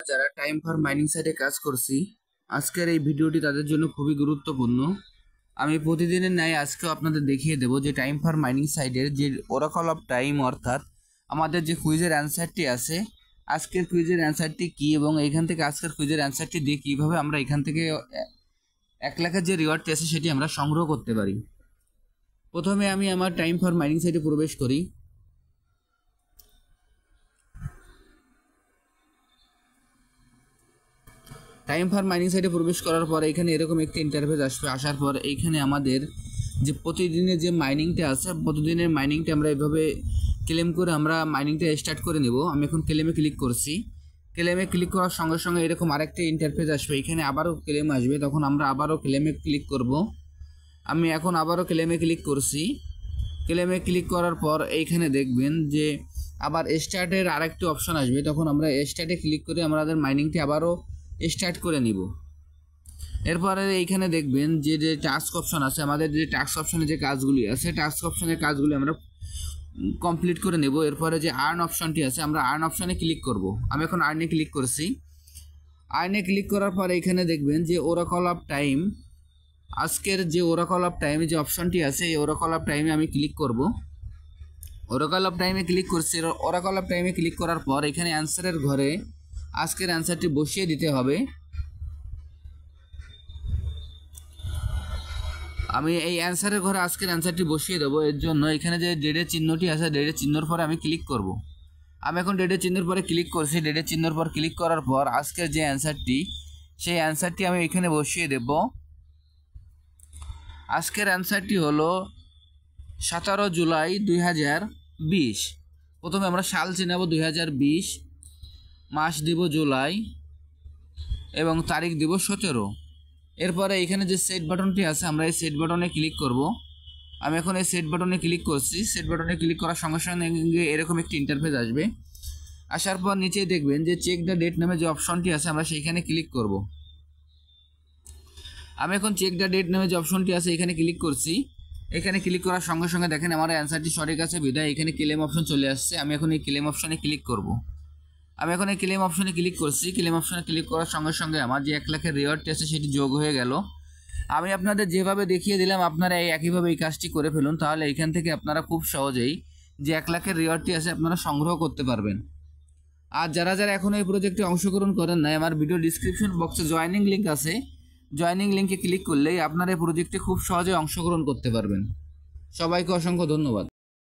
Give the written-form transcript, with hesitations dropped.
যারা time for mining সাইটে কাজ করছি, আজকের এই ভিডিওটি তাদের জন্য খুবই গুরুত্বপূর্ণ। আমি প্রতিদিনের ন্যায় আজকেও আপনাদের দেখিয়ে দেব যে টাইম ফর মাইনিং সাইটের যে ওরাকল অফ টাইম, অর্থাৎ আমাদের যে কুইজের অ্যান্সারটি আছে, আজকের কুইজের অ্যান্সারটি কী এবং এইখান থেকে আজকের কুইজের অ্যান্সারটি দিয়ে কীভাবে আমরা এখান থেকে 1 লাখের যে রিওয়ার্ডটি আছে সেটি আমরা সংগ্রহ করতে পারি। প্রথমে আমি আমার টাইম ফর মাইনিং সাইটে প্রবেশ করি। টাইম ফর মাইনিং সাইটে প্রবেশ করার পর এখানে এরকম একটি ইন্টারফেস আসবে। আসার পর এইখানে আমাদের যে প্রতিদিনের যে মাইনিংটা আছে, প্রতিদিনের মাইনিংটা আমরা এভাবে ক্লেম করে আমরা মাইনিংটা স্টার্ট করে নেব। আমি এখন ক্লেমে ক্লিক করছি। ক্লেমে ক্লিক করার সঙ্গে সঙ্গে এরকম আরেকটি ইন্টারফেস আসবে। এখানে আবারও ক্লেম আসবে, তখন আমরা আবারও ক্লেমে ক্লিক করব। আমি এখন আবারও ক্লেমে ক্লিক করছি। ক্লেমে ক্লিক করার পর এইখানে দেখবেন যে আবার স্টার্টের আরেকটি অপশন আসবে, তখন আমরা স্টার্টে ক্লিক করে আমাদের মাইনিংটি আবারও স্টার্ট করে নিব। এরপরে এইখানে দেখবেন যে টাস্ক অপশন আছে, আমাদের যে টাস্ক অপশনে যে কাজগুলি আছে, টাস্ক অপশনের কাজগুলি আমরা কমপ্লিট করে নেব। এরপরে যে আর্ন অপশনটি আছে, আমরা আর্ন অপশনে ক্লিক করব। আমি এখন আর্নে ক্লিক করছি। আর্নে ক্লিক করার পর এইখানে দেখবেন যে ওরাকল অফ টাইম, আজকের যে ওরাকল অফ টাইমে যে অপশনটি আছে, এই ওরাকল অফ টাইমে আমি ক্লিক করব। ওরাকল অফ টাইমে ক্লিক করছি। ওরাকল অফ টাইমে ক্লিক করার পর এখানে অ্যান্সারের ঘরে আজকের অ্যান্সারটি বসিয়ে দিতে হবে। আমি এই অ্যান্সারের ঘরে আজকের অ্যান্সারটি বসিয়ে দেবো। এর জন্য এখানে যে ডেটের চিহ্নটি আছে, ডেটের চিহ্নর পরে আমি ক্লিক করব। আমি এখন ডেটের চিহ্নের পরে ক্লিক করছি। ডেটের চিহ্নর পর ক্লিক করার পর আজকের যে অ্যান্সারটি, সেই অ্যান্সারটি আমি এখানে বসিয়ে দেব। আজকের অ্যান্সারটি হলো 17 জুলাই 2020। প্রথমে আমরা সাল চিনাবো 2020, মাস দিব জুলাই এবং তারিখ দিব 17। এরপরে এখানে যে সেট বাটনটি আছে, আমরা এই সেট বাটনে ক্লিক করব। আমি এখন এই সেট বাটনে ক্লিক করছি। সেট বাটনে ক্লিক করার সঙ্গে সঙ্গে এরকম একটি ইন্টারফেস আসবে। আসার পর নিচে দেখবেন যে চেক দ্য ডেট নামে যে অপশনটি আছে, আমরা সেইখানে ক্লিক করব। আমি এখন চেক দ্য ডেট নামে যে অপশনটি আছে এখানে ক্লিক করছি। এখানে ক্লিক করার সঙ্গে সঙ্গে দেখেন আমার অ্যান্সারটি সঠিক আছে বিধায় এখানে ক্লেম অপশন চলে আসছে। আমি এখন এই ক্লেম অপশনে ক্লিক করব। আমি এখন এই ক্লেম অপশনে ক্লিক করছি। ক্লেম অপশনে ক্লিক করার সঙ্গে সঙ্গে আমার যে 1 লাখের রিওয়ার্ডটি আছে সেটি যোগ হয়ে গেল। আমি আপনাদের যেভাবে দেখিয়ে দিলাম আপনারা একইভাবে এই কাজটি করে ফেলুন, তাহলে এখান থেকে আপনারা খুব সহজেই যে 1 লাখের রিওয়ার্ডটি আছে আপনারা সংগ্রহ করতে পারবেন। আর যারা যারা এখনও এই প্রজেক্টে অংশগ্রহণ করেন নাই, আমার ভিডিও ডিসক্রিপশন বক্সে জয়েনিং লিঙ্ক আছে, জয়েনিং লিঙ্কে ক্লিক করলেই আপনারা এই প্রজেক্টে খুব সহজে অংশগ্রহণ করতে পারবেন। সবাইকে অসংখ্য ধন্যবাদ।